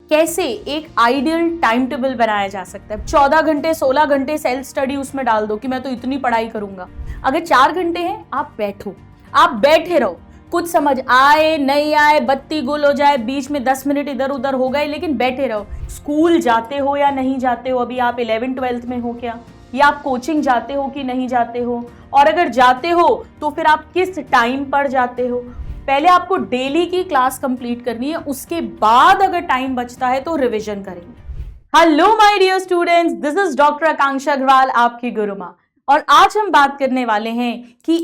कैसे एक ideal time table बनाया जा सकता है। 14 घंटे 16 घंटे सेल्फ स्टडी उसमें डाल दो कि मैं तो इतनी पढ़ाई करूंगा। अगर 4 घंटे हैं, आप बैठो, आप बैठे रहो, कुछ समझ आए नहीं आए, बत्ती गुल हो जाए, बीच में 10 मिनट इधर उधर हो गए, लेकिन बैठे रहो। स्कूल जाते हो या नहीं जाते हो, अभी आप 11 12th में हो क्या, या आप कोचिंग जाते हो कि नहीं जाते हो, और अगर जाते हो तो फिर आप किस टाइम पर जाते हो। पहले आपको डेली की क्लास कंप्लीट करनी है, उसके बाद अगर टाइम बचता है तो रिवीजन करेंगे। Hello my dear students, this is doctor Akanksha Agarwal, आपकी गुरु माँ। और आज हम बात करने वाले हैं कि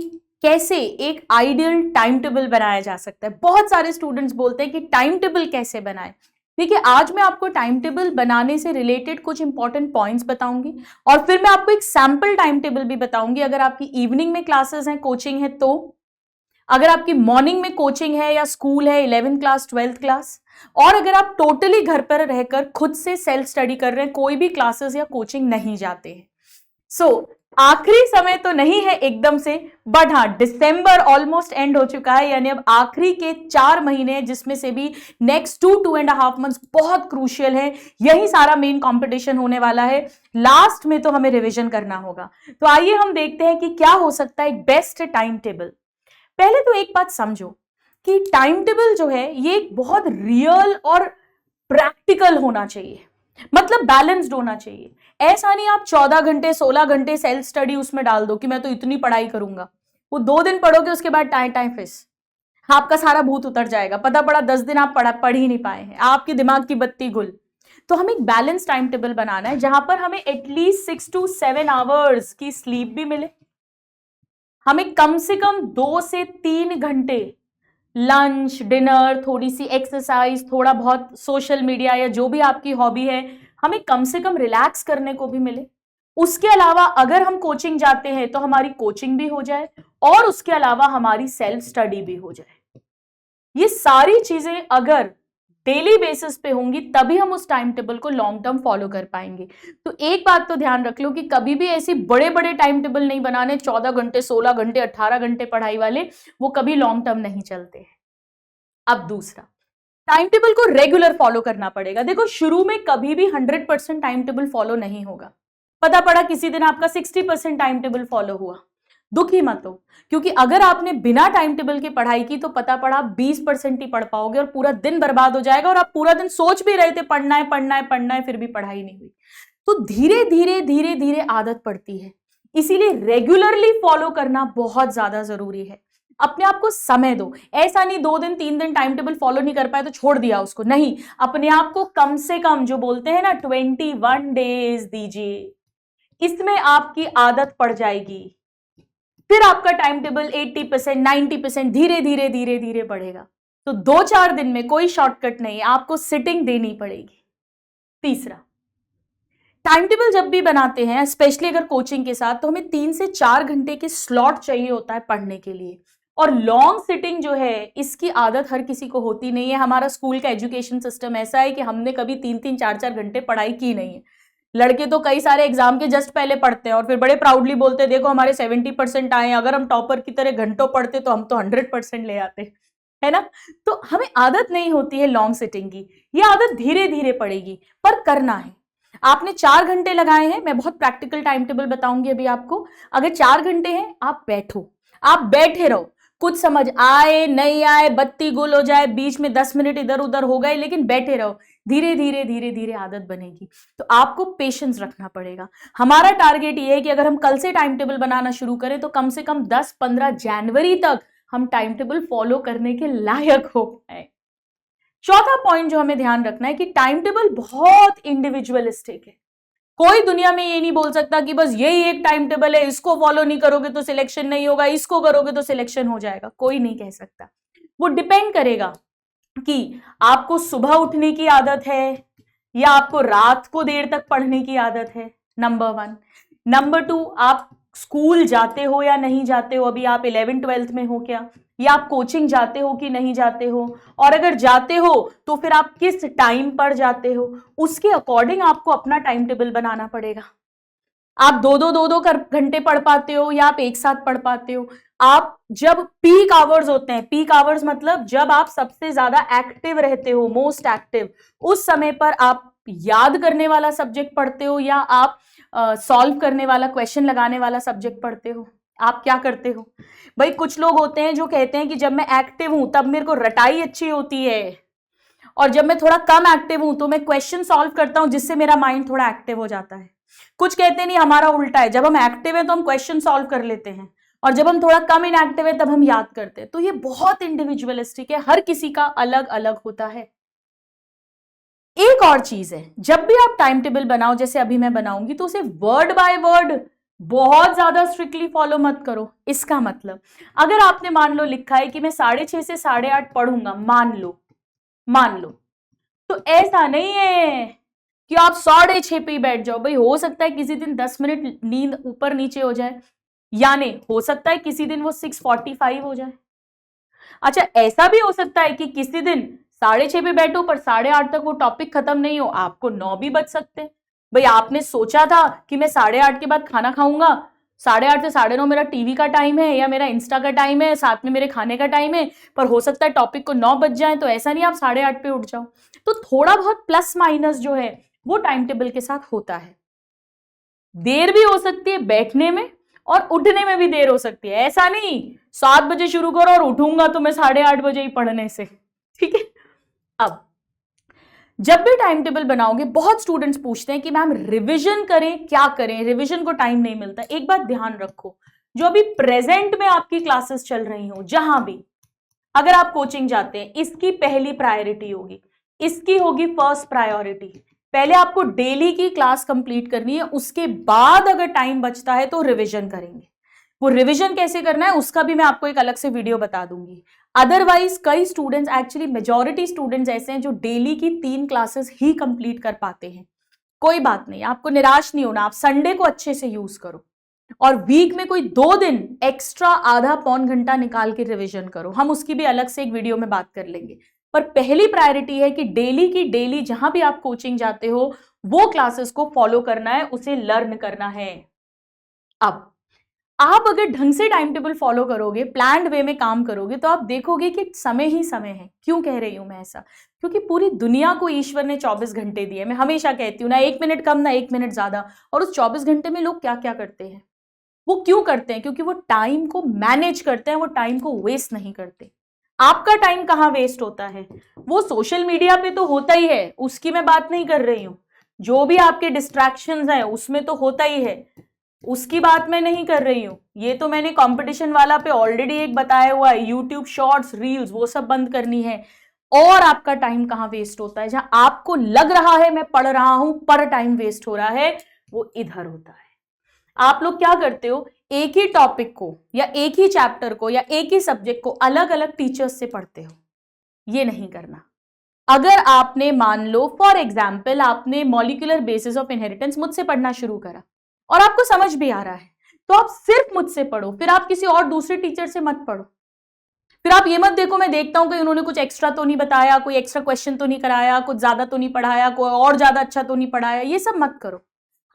कैसे एक आइडियल टाइम टेबल बनाया जा सकता है। बहुत सारे स्टूडेंट्स बोलते हैं कि टाइम टेबल कैसे बनाएं। देखिए, आज मैं आपको टाइम टेबल बनाने से रिलेटेड कुछ इंपॉर्टेंट पॉइंट्स बताऊंगी, और फिर मैं आपको एक सैंपल टाइम टेबल भी बताऊंगी। अगर आपकी इवनिंग में क्लासेस हैं, कोचिंग है, तो अगर आपकी मॉर्निंग में कोचिंग है या स्कूल है, 11th क्लास 12th क्लास, और अगर आप टोटली घर पर रहकर खुद से सेल्फ स्टडी कर रहे हैं, कोई भी क्लासेस या कोचिंग नहीं जाते हैं। आखिरी समय तो नहीं है एकदम से, बट हाँ, दिसंबर ऑलमोस्ट एंड हो चुका है, यानी अब आखिरी के 4 महीने, जिसमें से भी नेक्स्ट 2.5 मंथ्स बहुत क्रूशियल है। यही सारा मेन कंपटीशन होने वाला है। लास्ट में तो हमें रिवीजन करना होगा। तो आइए हम देखते हैं कि क्या हो सकता है एक बेस्ट टाइम टेबल। पहले तो एक बात समझो कि टाइम टेबल जो है ये एक बहुत रियल और प्रैक्टिकल होना चाहिए, मतलब बैलेंस्ड होना चाहिए। ऐसा नहीं आप 14 घंटे 16 घंटे सेल्फ स्टडी उसमें डाल दो कि मैं तो इतनी पढ़ाई करूंगा। वो 2 दिन पढ़ोगे, उसके बाद टाइम टाइम फिस, आपका सारा भूत उतर जाएगा। पता पड़ा 10 दिन आप पढ़ ही नहीं पाए हैं, आपके दिमाग की बत्ती गुल। तो हमें एक बैलेंस टाइम टेबल बनाना है, जहां पर हमें एटलीस्ट 6 to 7 आवर्स की स्लीप भी मिले, हमें कम से कम 2 से 3 घंटे लंच, डिनर, थोड़ी सी एक्सरसाइज, थोड़ा बहुत सोशल मीडिया या जो भी आपकी हॉबी है, हमें कम से कम रिलैक्स करने को भी मिले। उसके अलावा अगर हम कोचिंग जाते हैं तो हमारी कोचिंग भी हो जाए, और उसके अलावा हमारी सेल्फ स्टडी भी हो जाए। ये सारी चीजें अगर डेली बेसिस पे होंगी, तभी हम उस टाइम टेबल को लॉन्ग टर्म फॉलो कर पाएंगे। तो एक बात तो ध्यान रख लो कि कभी भी ऐसे बड़े बड़े टाइम टेबल नहीं बनाने, 14 घंटे 16 घंटे 18 घंटे पढ़ाई वाले, वो कभी लॉन्ग टर्म नहीं चलते हैं। अब दूसरा, टाइम टेबल को रेगुलर फॉलो करना पड़ेगा। देखो, शुरू में कभी भी 100% टाइम टेबल फॉलो नहीं होगा। पता पड़ा किसी दिन आपका 60% टाइम टेबल फॉलो हुआ, दुखी मत हो, क्योंकि अगर आपने बिना टाइम टेबल की पढ़ाई की तो पता पड़ा आप 20% ही पढ़ पाओगे और पूरा दिन बर्बाद हो जाएगा, और आप पूरा दिन सोच भी रहे थे पढ़ना है पढ़ना है पढ़ना है, फिर भी पढ़ाई नहीं हुई। तो धीरे धीरे धीरे धीरे आदत पड़ती है, इसीलिए रेगुलरली फॉलो करना बहुत ज्यादा जरूरी है। अपने आप को समय दो। ऐसा नहीं 2 दिन 3 दिन टाइम टेबल फॉलो नहीं कर पाए तो छोड़ दिया उसको, नहीं, अपने आप को कम से कम, जो बोलते हैं ना, 21 डेज दीजिए। इसमें आपकी आदत पड़ जाएगी, फिर आपका टाइम टेबल 80% 90% धीरे धीरे धीरे धीरे बढ़ेगा। तो 2-4 दिन में कोई शॉर्टकट नहीं, आपको सिटिंग देनी पड़ेगी। तीसरा, टाइम टेबल जब भी बनाते हैं, स्पेशली अगर कोचिंग के साथ, तो हमें 3 से 4 घंटे के स्लॉट चाहिए होता है पढ़ने के लिए। और लॉन्ग सिटिंग जो है, इसकी आदत हर किसी को होती नहीं है। हमारा स्कूल का एजुकेशन सिस्टम ऐसा है कि हमने कभी 3-3 4-4 घंटे पढ़ाई की नहीं है। लड़के तो कई सारे एग्जाम के जस्ट पहले पढ़ते हैं और फिर बड़े प्राउडली बोलते हैं, देखो हमारे 70% आए, अगर हम टॉपर की तरह घंटों पढ़ते तो हम तो 100% ले आते, है ना। तो हमें आदत नहीं होती है लॉन्ग सिटिंग की। ये आदत धीरे धीरे पड़ेगी, पर करना है। आपने 4 घंटे लगाए हैं, मैं बहुत प्रैक्टिकल टाइम टेबल बताऊंगी अभी आपको। अगर 4 घंटे हैं, आप बैठो, आप बैठे रहो, कुछ समझ आए नहीं आए, बत्ती गुल हो जाए, बीच में 10 मिनट इधर उधर हो गए, लेकिन बैठे रहो। धीरे धीरे धीरे धीरे आदत बनेगी। तो आपको पेशेंस रखना पड़ेगा। हमारा टारगेट ये है कि अगर हम कल से टाइम टेबल बनाना शुरू करें तो कम से कम 10-15 जनवरी तक हम टाइम टेबल फॉलो करने के लायक हो पाए। चौथा पॉइंट जो हमें ध्यान रखना है कि टाइम टेबल बहुत इंडिविजुअलिस्टिक है। कोई दुनिया में ये नहीं बोल सकता कि बस यही एक टाइम टेबल है, इसको फॉलो नहीं करोगे तो सिलेक्शन नहीं होगा, इसको करोगे तो सिलेक्शन हो जाएगा। कोई नहीं कह सकता। वो डिपेंड करेगा कि आपको सुबह उठने की आदत है या आपको रात को देर तक पढ़ने की आदत है, नंबर 1। नंबर 2, आप स्कूल जाते हो या नहीं जाते हो, अभी आप 11 12th में हो क्या, या आप कोचिंग जाते हो कि नहीं जाते हो, और अगर जाते हो तो फिर आप किस टाइम पर जाते हो, उसके अकॉर्डिंग आपको अपना टाइम टेबल बनाना पड़ेगा। आप दो घंटे पढ़ पाते हो या आप एक साथ पढ़ पाते हो? आप जब पीक आवर्स होते हैं, पीक आवर्स मतलब जब आप सबसे ज्यादा एक्टिव रहते हो, मोस्ट एक्टिव, उस समय पर आप याद करने वाला सब्जेक्ट पढ़ते हो या आप सॉल्व करने वाला, क्वेश्चन लगाने वाला सब्जेक्ट पढ़ते हो? आप क्या करते हो भाई? कुछ लोग होते हैं जो कहते हैं कि जब मैं एक्टिव हूं तब मेरे को रटाई अच्छी होती है, और जब मैं थोड़ा कम एक्टिव हूं तो मैं क्वेश्चन सॉल्व करता हूं जिससे मेरा माइंड थोड़ा एक्टिव हो जाता है। कुछ कहते हैं नहीं, हमारा उल्टा है, जब हम एक्टिव हैं तो हम क्वेश्चन सॉल्व कर लेते हैं, और जब हम थोड़ा कम इनएक्टिव है तब हम याद करते हैं। तो ये बहुत इंडिविजुअलिस्टिक है, हर किसी का अलग अलग होता है। एक और चीज है, जब भी आप टाइम टेबल बनाओ, जैसे अभी मैं बनाऊंगी, तो उसे वर्ड बाय वर्ड बहुत ज्यादा स्ट्रिक्टली फॉलो मत करो। इसका मतलब अगर आपने मान लो लिखा है कि मैं 6:30 से 8:30 पढ़ूंगा, मान लो, तो ऐसा नहीं है कि आप 6:30 पे ही बैठ जाओ। भाई हो सकता है किसी दिन 10 मिनट नींद ऊपर नीचे हो जाए, यानी हो सकता है किसी दिन वो 6:45 हो जाए। अच्छा, ऐसा भी हो सकता है कि किसी दिन 6:30 पे बैठो पर 8:30 तक वो टॉपिक खत्म नहीं हो, आपको 9 भी बज सकते हैं। भाई आपने सोचा था कि मैं 8:30 के बाद खाना खाऊंगा, 8:30 से 9:30 मेरा टीवी का टाइम है या मेरा इंस्टा का टाइम है, साथ में मेरे खाने का टाइम है, पर हो सकता है टॉपिक को 9 बज जाए, तो ऐसा नहीं आप 8:30 पे उठ जाओ। तो थोड़ा बहुत प्लस माइनस जो है वो टाइम टेबल के साथ होता है। देर भी हो सकती है बैठने में और उठने में भी देर हो सकती है। ऐसा नहीं 7 बजे शुरू करो और उठूंगा तो मैं 8:30 बजे ही पढ़ने से, ठीक है। अब जब भी टाइम टेबल बनाओगे, बहुत स्टूडेंट्स पूछते हैं कि मैम रिवीजन करें, क्या करें, रिवीजन को टाइम नहीं मिलता। एक बात ध्यान रखो, जो अभी प्रेजेंट में आपकी क्लासेस चल रही हो, जहां भी अगर आप कोचिंग जाते हैं, इसकी पहली प्रायोरिटी होगी, इसकी होगी फर्स्ट प्रायोरिटी। पहले आपको डेली की क्लास कंप्लीट करनी है, उसके बाद अगर टाइम बचता है तो रिवीजन करेंगे। वो रिवीजन कैसे करना है उसका भी मैं आपको एक अलग से वीडियो बता दूंगी। अदरवाइज कई स्टूडेंट्स, एक्चुअली मेजॉरिटी स्टूडेंट्स ऐसे हैं जो डेली की 3 क्लासेस ही कंप्लीट कर पाते हैं। कोई बात नहीं, आपको निराश नहीं होना, आप संडे को अच्छे से यूज करो और वीक में कोई 2 दिन एक्स्ट्रा आधा पौन घंटा निकाल के रिवीजन करो। हम उसकी भी अलग से एक वीडियो में बात कर लेंगे। पर पहली प्रायोरिटी है कि डेली की डेली जहां भी आप कोचिंग जाते हो वो क्लासेस को फॉलो करना है, उसे लर्न करना है। अब आप अगर ढंग से टाइम टेबल फॉलो करोगे, प्लान्ड वे में काम करोगे, तो आप देखोगे कि समय ही समय है। क्यों कह रही हूं मैं ऐसा? क्योंकि पूरी दुनिया को ईश्वर ने 24 घंटे दिए। मैं हमेशा कहती हूं ना 1 मिनट कम ना 1 मिनट ज्यादा। और उस 24 घंटे में लोग क्या क्या करते हैं, वो क्यों करते हैं? क्योंकि वो टाइम को मैनेज करते हैं, वो टाइम को वेस्ट नहीं करते। आपका टाइम कहाँ वेस्ट होता है? वो सोशल मीडिया पे तो होता ही है, उसकी मैं बात नहीं कर रही हूं। जो भी आपके डिस्ट्रैक्शंस हैं उसमें तो होता ही है, उसकी बात मैं नहीं कर रही हूं। ये तो मैंने कंपटीशन वाला पे ऑलरेडी एक बताया हुआ है, यूट्यूब शॉर्ट्स, रील्स, वो सब बंद करनी है। और आपका टाइम कहाँ वेस्ट होता है? जहां आपको लग रहा है मैं पढ़ रहा हूं पर टाइम वेस्ट हो रहा है, वो इधर होता है। आप लोग क्या करते हो, एक ही टॉपिक को या एक ही चैप्टर को या एक ही सब्जेक्ट को अलग अलग टीचर्स से पढ़ते हो। ये नहीं करना। अगर आपने मान लो फॉर एग्जाम्पल आपने मॉलिक्यूलर बेसिस ऑफ इनहेरिटेंस मुझसे पढ़ना शुरू करा और आपको समझ भी आ रहा है, तो आप सिर्फ मुझसे पढ़ो, फिर आप किसी और दूसरे टीचर से मत पढ़ो। फिर आप ये मत देखो मैं देखता हूं कि उन्होंने कुछ एक्स्ट्रा तो नहीं बताया, कोई एक्स्ट्रा क्वेश्चन तो नहीं कराया, कुछ ज्यादा तो नहीं पढ़ाया, कोई और ज्यादा अच्छा तो नहीं पढ़ाया। ये सब मत करो।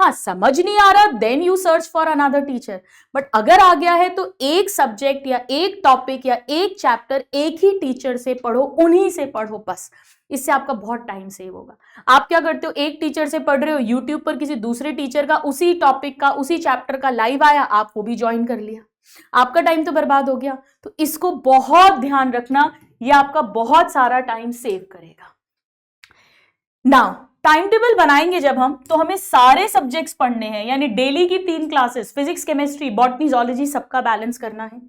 हाँ, समझ नहीं आ रहा then you search for another teacher. But अगर आ गया है तो एक सब्जेक्ट या एक टॉपिक या एक चैप्टर एक ही टीचर से पढ़ो, उन्हीं से पढ़ो बस। इससे आपका बहुत टाइम सेव होगा। आप क्या करते हो, एक टीचर से पढ़ रहे हो, यूट्यूब पर किसी दूसरे टीचर का उसी टॉपिक का उसी चैप्टर का लाइव आया, आप वो भी ज्वाइन कर लिया, आपका टाइम तो बर्बाद हो गया। तो इसको बहुत ध्यान रखना, ये आपका बहुत सारा टाइम सेव करेगा। नाउ टाइम टेबल बनाएंगे जब हम, तो हमें सारे सब्जेक्ट्स पढ़ने हैं, यानी डेली की 3 classes, physics, chemistry, botany, zoology, सबका बैलेंस करना है।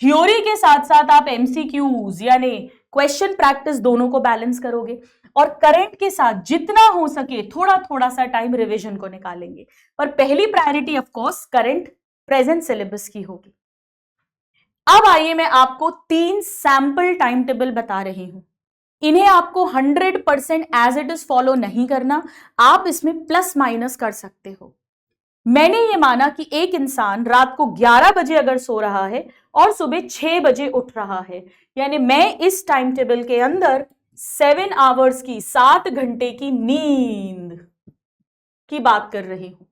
थ्योरी के साथ साथ आप एमसीक्यूज यानी क्वेश्चन प्रैक्टिस दोनों को बैलेंस करोगे, और करंट के साथ जितना हो सके थोड़ा थोड़ा सा टाइम रिवीजन को निकालेंगे। पर पहली priority of course current present syllabus की होगी। अब आइए मैं आपको 3 सैंपल टाइम टेबल बता रही हूं। इन्हें आपको 100% एज इट इज फॉलो नहीं करना, आप इसमें प्लस माइनस कर सकते हो। मैंने ये माना कि एक इंसान रात को 11 बजे अगर सो रहा है और सुबह 6 बजे उठ रहा है, यानी मैं इस टाइम टेबल के अंदर 7 आवर्स की, 7 घंटे की नींद की बात कर रही हूं।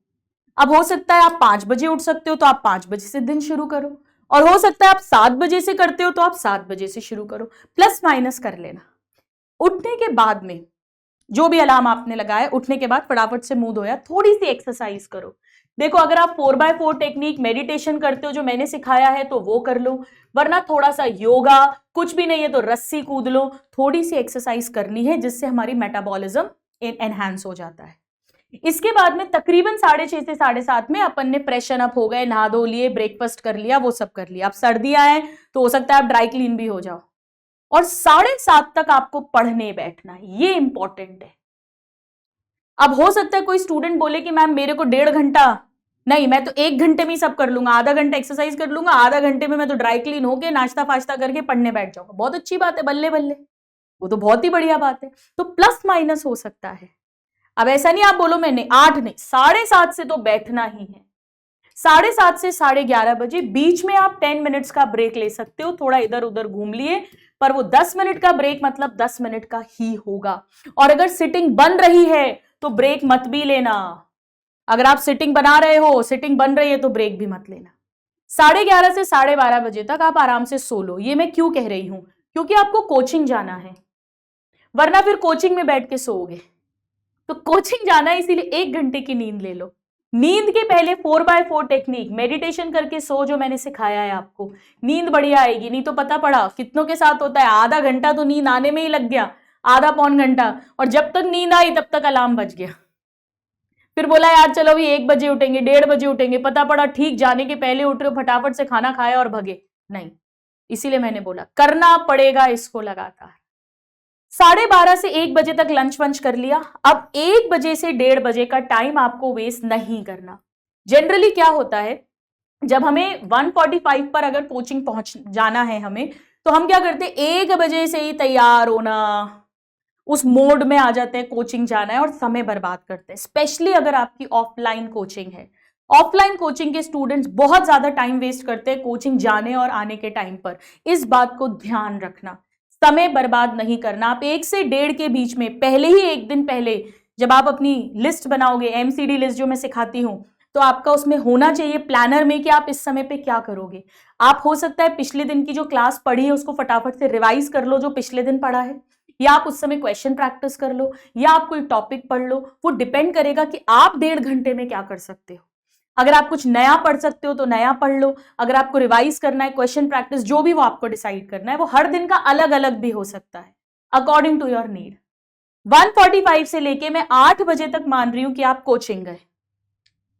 अब हो सकता है आप 5 बजे उठ सकते हो तो आप 5 बजे से दिन शुरू करो, और हो सकता है आप 7 बजे से करते हो तो आप 7 बजे से शुरू करो, प्लस माइनस कर लेना। उठने के बाद में जो भी अलार्म आपने लगाया, उठने के बाद फटाफट से मुंह धोया, थोड़ी सी एक्सरसाइज करो। देखो अगर आप 4x4 टेक्निक मेडिटेशन करते हो जो मैंने सिखाया है तो वो कर लो, वरना थोड़ा सा योगा, कुछ भी नहीं है तो रस्सी कूद लो, थोड़ी सी एक्सरसाइज करनी है जिससे हमारी मेटाबॉलिज्म एनहांस हो जाता है। इसके बाद में तकरीबन 6:30 से 7:30 में अपन ने फ्रेशन अप हो गए, नहा धो लिए, ब्रेकफास्ट कर लिया, वो सब कर लिया। अब सर्दियां हैं तो हो सकता है आप ड्राई क्लीन भी हो जाओ, और 7:30 तक आपको पढ़ने बैठना है, ये इंपॉर्टेंट है। अब हो सकता है कोई स्टूडेंट बोले कि मैम मेरे को 1.5 घंटा नहीं, मैं तो 1 घंटे में ही सब कर लूंगा, आधा घंटा एक्सरसाइज कर लूंगा, आधा घंटे में मैं तो ड्राई क्लीन होके नाश्ता फाश्ता करके पढ़ने बैठ जाऊंगा। बहुत अच्छी बात है, बल्ले बल्ले, वो तो बहुत ही बढ़िया बात है। तो प्लस माइनस हो सकता है। अब ऐसा नहीं आप बोलो मैंने 8 नहीं, 7:30 से तो बैठना ही है। 7:30 से 11:30 बजे बीच में आप 10 मिनट्स का ब्रेक ले सकते हो, थोड़ा इधर उधर घूम लिए, पर वो 10 मिनट का ब्रेक मतलब 10 मिनट का ही होगा। और अगर सिटिंग बन रही है तो ब्रेक मत भी लेना। अगर आप सिटिंग बना रहे हो, सिटिंग बन रही है तो ब्रेक भी मत लेना। 11:30 से 12:30 बजे तक आप आराम से सो लो। ये मैं क्यों कह रही हूं, क्योंकि आपको कोचिंग जाना है, वरना फिर कोचिंग में बैठ के सोओगे। तो कोचिंग जाना है इसीलिए 1 घंटे की नींद ले लो। नींद के पहले 4x4 टेक्निक मेडिटेशन करके सो, जो मैंने सिखाया है आपको, नींद बढ़िया आएगी। नहीं तो पता पड़ा कितनों के साथ होता है, आधा घंटा तो नींद आने में ही लग गया, आधा पौन घंटा, और जब तक नींद आई तब तक अलार्म बज गया। फिर बोला यार चलो अभी 1 बजे उठेंगे, 1:30 बजे उठेंगे, पता पड़ा ठीक जाने के पहले उठ रहे हो, फटाफट से खाना खाया और भगे। नहीं, इसीलिए मैंने बोला करना पड़ेगा इसको लगातार। 12:30 से 1 बजे तक लंच वंच कर लिया। अब 1 बजे से 1:30 बजे का टाइम आपको वेस्ट नहीं करना। जनरली क्या होता है, जब हमें 1:45 पर अगर कोचिंग पहुंच जाना है हमें, तो हम क्या करते हैं, 1 बजे से ही तैयार होना, उस मोड में आ जाते हैं, कोचिंग जाना है, और समय बर्बाद करते हैं। स्पेशली अगर आपकी ऑफलाइन कोचिंग है, ऑफलाइन कोचिंग के स्टूडेंट्स बहुत ज्यादा टाइम वेस्ट करते हैं कोचिंग जाने और आने के टाइम पर। इस बात को ध्यान रखना, समय बर्बाद नहीं करना। आप 1 से 1:30 के बीच में, पहले ही 1 दिन पहले जब आप अपनी लिस्ट बनाओगे, एमसीडी लिस्ट जो मैं सिखाती हूं, तो आपका उसमें होना चाहिए प्लानर में कि आप इस समय पे क्या करोगे। आप हो सकता है पिछले दिन की जो क्लास पढ़ी है उसको फटाफट से रिवाइज कर लो जो पिछले दिन पढ़ा है, या आप उस समय क्वेश्चन प्रैक्टिस कर लो, या आप कोई टॉपिक पढ़ लो। वो डिपेंड करेगा कि आप 1.5 घंटे में क्या कर सकते हो। अगर आप कुछ नया पढ़ सकते हो तो नया पढ़ लो, अगर आपको रिवाइज करना है, क्वेश्चन प्रैक्टिस, जो भी वो आपको डिसाइड करना है, वो हर दिन का अलग अलग भी हो सकता है, अकॉर्डिंग टू योर नीड। 1:45 से लेके मैं 8 बजे तक मान रही हूं कि आप कोचिंग गए,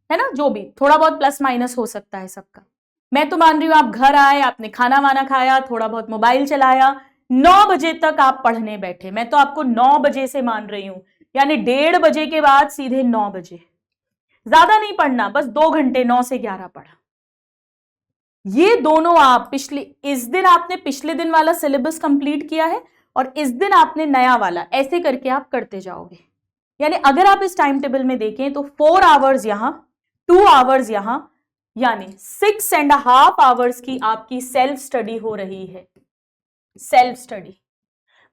है ना, जो भी थोड़ा बहुत प्लस माइनस हो सकता है सबका। मैं तो मान रही हूं आप घर आए, आपने खाना वाना खाया, थोड़ा बहुत मोबाइल चलाया, 9 बजे तक आप पढ़ने बैठे। मैं तो आपको 9 बजे से मान रही हूं, यानी 1:30 बजे के बाद सीधे 9 बजे। ज्यादा नहीं पढ़ना, बस 2 घंटे 9 से 11 पढ़ा। ये दोनों आप इस दिन आपने पिछले दिन वाला सिलेबस कंप्लीट किया है, और इस दिन आपने नया वाला, ऐसे करके आप करते जाओगे। यानी अगर आप इस टाइम टेबल में देखें तो 4 आवर्स यहां, 2 आवर्स यहां, यानी 6.5 आवर्स की आपकी सेल्फ स्टडी हो रही है। सेल्फ स्टडी,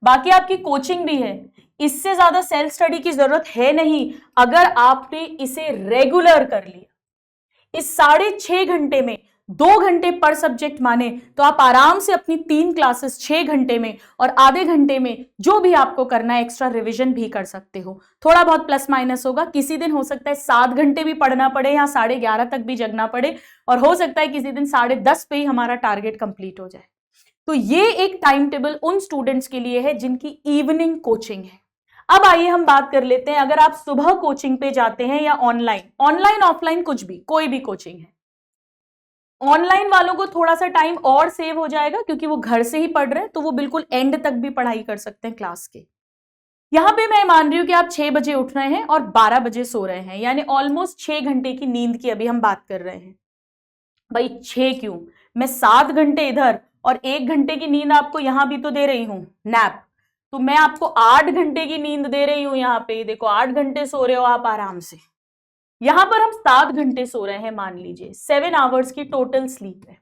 बाकी आपकी कोचिंग भी है, इससे ज्यादा सेल्फ स्टडी की जरूरत है नहीं अगर आपने इसे रेगुलर कर लिया। इस 6.5 घंटे में 2 घंटे पर सब्जेक्ट माने तो आप आराम से अपनी 3 क्लासेस 6 घंटे में, और आधे घंटे में जो भी आपको करना है एक्स्ट्रा रिवीजन भी कर सकते हो। थोड़ा बहुत प्लस माइनस होगा, किसी दिन हो सकता है 7 घंटे भी पढ़ना पड़े या 11:30 तक भी जगना पड़े, और हो सकता है किसी दिन 10:30 पे ही हमारा टारगेट कंप्लीट हो जाए। तो ये एक टाइम टेबल उन स्टूडेंट्स के लिए है जिनकी इवनिंग कोचिंग है। अब आइए हम बात कर लेते हैं, अगर आप सुबह कोचिंग पे जाते हैं या ऑनलाइन, ऑनलाइन ऑफलाइन कुछ भी, कोई भी कोचिंग है, ऑनलाइन वालों को थोड़ा सा टाइम और सेव हो जाएगा क्योंकि वो घर से ही पढ़ रहे हैं, तो वो बिल्कुल एंड तक भी पढ़ाई कर सकते हैं क्लास के। यहां पे मैं मान रही हूं कि आप 6 बजे उठ रहे हैं और 12 बजे सो रहे हैं, यानी ऑलमोस्ट 6 घंटे की नींद की अभी हम बात कर रहे हैं। भाई 6 क्यों, मैं 7 घंटे इधर और 1 घंटे की नींद आपको यहां भी तो दे रही हूं, नैप, तो मैं आपको 8 घंटे की नींद दे रही हूं। यहाँ पे देखो 8 घंटे सो रहे हो आप आराम से। यहां पर हम 7 घंटे सो रहे हैं, मान लीजिए 7 आवर्स की टोटल स्लीप है।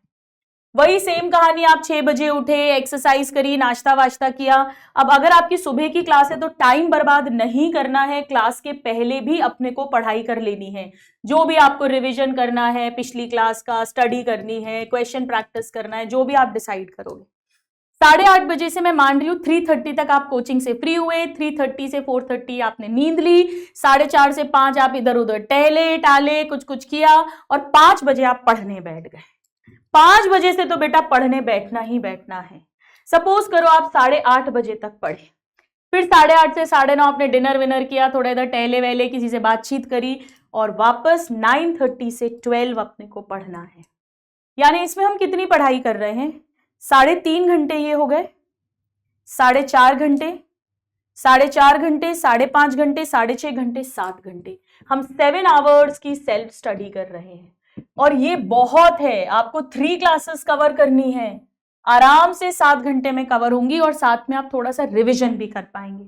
वही सेम कहानी, आप 6 बजे उठे, एक्सरसाइज करी, नाश्ता वाश्ता किया। अब अगर आपकी सुबह की क्लास है तो टाइम बर्बाद नहीं करना है, क्लास के पहले भी अपने को पढ़ाई कर लेनी है। जो भी आपको रिवीजन करना है पिछली क्लास का, स्टडी करनी है, क्वेश्चन प्रैक्टिस करना है, जो भी आप डिसाइड करोगे। 8:30 बजे से मैं मान रही हूँ 3:30 तक आप कोचिंग से फ्री हुए, 3:30 से 4:30 आपने नींद ली, 4:30 से 5 आप इधर उधर टहले टाले, कुछ कुछ किया, और 5 बजे आप पढ़ने बैठ गए। 5 बजे से तो बेटा पढ़ने बैठना ही बैठना है। सपोज करो आप 8:30 बजे तक पढ़े, फिर 8:30 से 9:30 आपने डिनर विनर किया, थोड़ा इधर टहले वहले, किसी से बातचीत करी, और वापस 9:30 से 12 अपने को पढ़ना है। यानी इसमें हम कितनी पढ़ाई कर रहे हैं? 3.5 घंटे ये हो गए, 4.5 घंटे, 4.5 घंटे, 5.5 घंटे, 6.5 घंटे, 7 घंटे, हम 7 आवर्स की सेल्फ स्टडी कर रहे हैं। और ये बहुत है, आपको 3 क्लासेस कवर करनी है, आराम से 7 घंटे में कवर होंगी, और साथ में आप थोड़ा सा रिवीजन भी कर पाएंगे।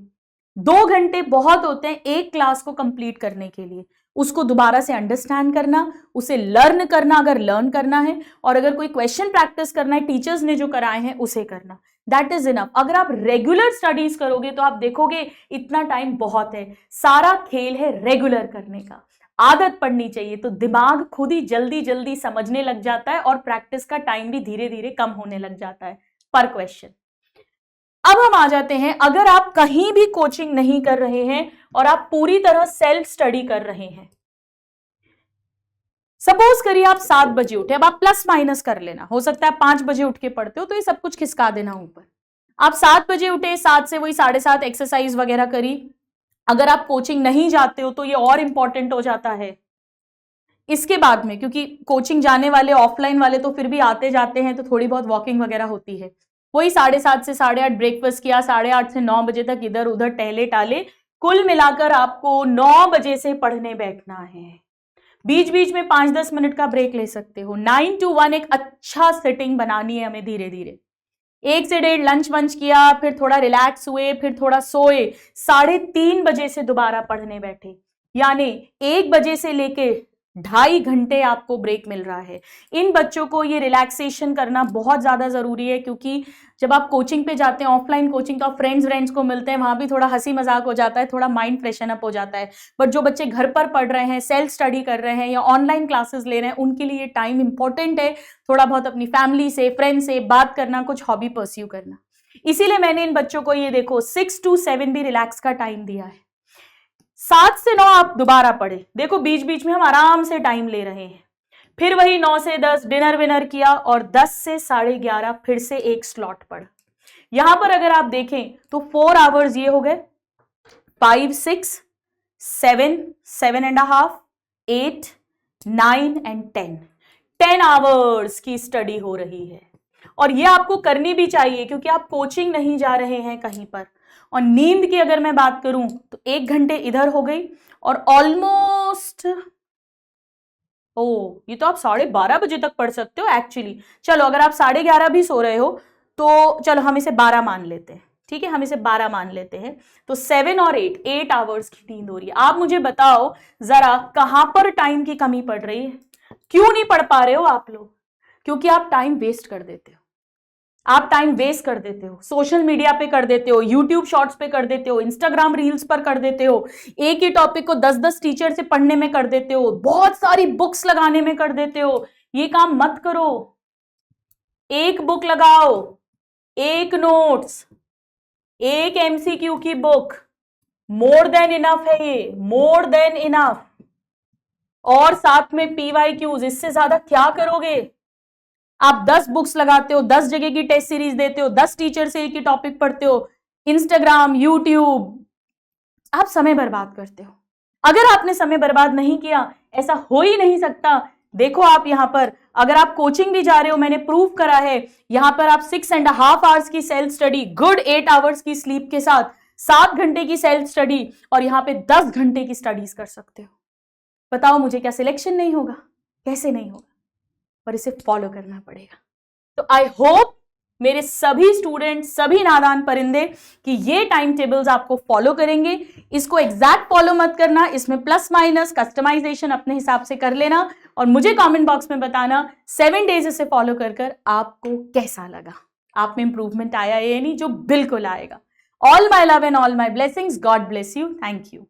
2 घंटे बहुत होते हैं एक क्लास को कंप्लीट करने के लिए, उसको दोबारा से अंडरस्टैंड करना, उसे लर्न करना अगर लर्न करना है, और अगर कोई क्वेश्चन प्रैक्टिस करना है टीचर्स ने जो कराए हैं उसे करना, दैट इज इनफ। अगर आप रेगुलर स्टडीज करोगे तो आप देखोगे इतना टाइम बहुत है। सारा खेल है रेगुलर करने का, आदत पड़नी चाहिए, तो दिमाग खुद ही जल्दी जल्दी समझने लग जाता है, और प्रैक्टिस का टाइम भी धीरे धीरे कम होने लग जाता है पर क्वेश्चन। अब हम आ जाते हैं, अगर आप कहीं भी कोचिंग नहीं कर रहे हैं और आप पूरी तरह सेल्फ स्टडी कर रहे हैं, सपोज करिए आप 7 बजे उठे, अब आप प्लस माइनस कर लेना, हो सकता है 5 बजे उठ के पढ़ते हो तो ये सब कुछ खिसका देना ऊपर। आप 7 बजे उठे, 7 से वही 7:30 एक्सरसाइज वगैरह करी। अगर आप कोचिंग नहीं जाते हो तो ये और इंपॉर्टेंट हो जाता है इसके बाद में, क्योंकि कोचिंग जाने वाले ऑफलाइन वाले तो फिर भी आते जाते हैं, तो थोड़ी बहुत वॉकिंग वगैरह होती है। वही 7:30 से 8:30 ब्रेकफास्ट किया, 8:30 से 9 बजे तक इधर उधर टहले टाले, कुल मिलाकर आपको 9 बजे से पढ़ने बैठना है। बीच बीच में 5-10 मिनट का ब्रेक ले सकते हो। 9 to 1 एक अच्छा सेटिंग बनानी है हमें धीरे धीरे। 1 से 1:30 लंच वंच किया, फिर थोड़ा रिलैक्स हुए, फिर थोड़ा सोए, 3:30 बजे से दोबारा पढ़ने बैठे, यानी 1 बजे से लेके 2.5 घंटे आपको ब्रेक मिल रहा है। इन बच्चों को ये रिलैक्सेशन करना बहुत ज्यादा जरूरी है, क्योंकि जब आप कोचिंग पे जाते हैं, ऑफलाइन कोचिंग, तो आप फ्रेंड्स को मिलते हैं, वहां भी थोड़ा हंसी मजाक हो जाता है, थोड़ा माइंड फ्रेशन अप हो जाता है। बट जो बच्चे घर पर पढ़ रहे हैं, सेल्फ स्टडी कर रहे हैं या ऑनलाइन क्लासेस ले रहे हैं, उनके लिए टाइम इंपॉर्टेंट है, थोड़ा बहुत अपनी फैमिली से, फ्रेंड से बात करना, कुछ हॉबी परस्यू करना। इसीलिए मैंने इन बच्चों को ये देखो 6 to 7 भी रिलैक्स का टाइम दिया है। 7 से 9 आप दोबारा पढ़े, देखो बीच बीच में हम आराम से टाइम ले रहे हैं। फिर वही 9 से 10 डिनर विनर किया, और 10 से 11:30 फिर से एक स्लॉट पढ़। यहां पर अगर आप देखें तो 4 आवर्स ये हो गए, 5, 6, 7, 7.5, 8, 9 एंड 10 आवर्स की स्टडी हो रही है। और ये आपको करनी भी चाहिए, क्योंकि आप कोचिंग नहीं जा रहे हैं कहीं पर। और नींद की अगर मैं बात करूं तो 1 घंटे इधर हो गई, और ऑलमोस्ट ये तो आप 12:30 बजे तक पढ़ सकते हो एक्चुअली। चलो अगर आप 11:30 भी सो रहे हो तो चलो हम इसे 12 मान लेते हैं, ठीक है, हम इसे 12 मान लेते हैं। तो 7 और 8 आवर्स की नींद हो रही है। आप मुझे बताओ जरा, कहां पर टाइम की कमी पड़ रही है? क्यों नहीं पढ़ पा रहे हो आप लोग? क्योंकि आप टाइम वेस्ट कर देते हो। आप टाइम वेस्ट कर देते हो, सोशल मीडिया पे कर देते हो, यूट्यूब शॉर्ट्स पे कर देते हो, इंस्टाग्राम रील्स पर कर देते हो, एक ही टॉपिक को 10-10 टीचर से पढ़ने में कर देते हो, बहुत सारी बुक्स लगाने में कर देते हो। ये काम मत करो। एक बुक लगाओ, एक नोट्स, एक एमसीक्यू की बुक, मोर देन इनफ है ये, मोर देन इनफ। और साथ में पीवाईक्यूज, इससे ज्यादा क्या करोगे? आप 10 बुक्स लगाते हो, 10 जगह की टेस्ट सीरीज देते हो, 10 टीचर से एक ही टॉपिक पढ़ते हो, इंस्टाग्राम, यूट्यूब, आप समय बर्बाद करते हो। अगर आपने समय बर्बाद नहीं किया, ऐसा हो ही नहीं सकता। देखो आप यहां पर, अगर आप कोचिंग भी जा रहे हो, मैंने प्रूव करा है, यहां पर आप 6.5 आवर्स की सेल्फ स्टडी, गुड 8 आवर्स की स्लीप के साथ 7 घंटे की सेल्फ स्टडी, और यहां पे 10 घंटे की स्टडीज कर सकते हो। बताओ मुझे, क्या सिलेक्शन नहीं होगा? कैसे नहीं होगा? पर इसे फॉलो करना पड़ेगा। तो आई होप मेरे सभी स्टूडेंट, सभी नादान परिंदे, कि ये टाइम टेबल्स आपको फॉलो करेंगे। इसको एग्जैक्ट फॉलो मत करना, इसमें प्लस माइनस कस्टमाइजेशन अपने हिसाब से कर लेना और मुझे कमेंट बॉक्स में बताना 7 डेज इसे फॉलो कर आपको कैसा लगा, आप में इंप्रूवमेंट आया या नहीं, जो बिल्कुल आएगा। All my love and all my blessings, God bless you, thank you.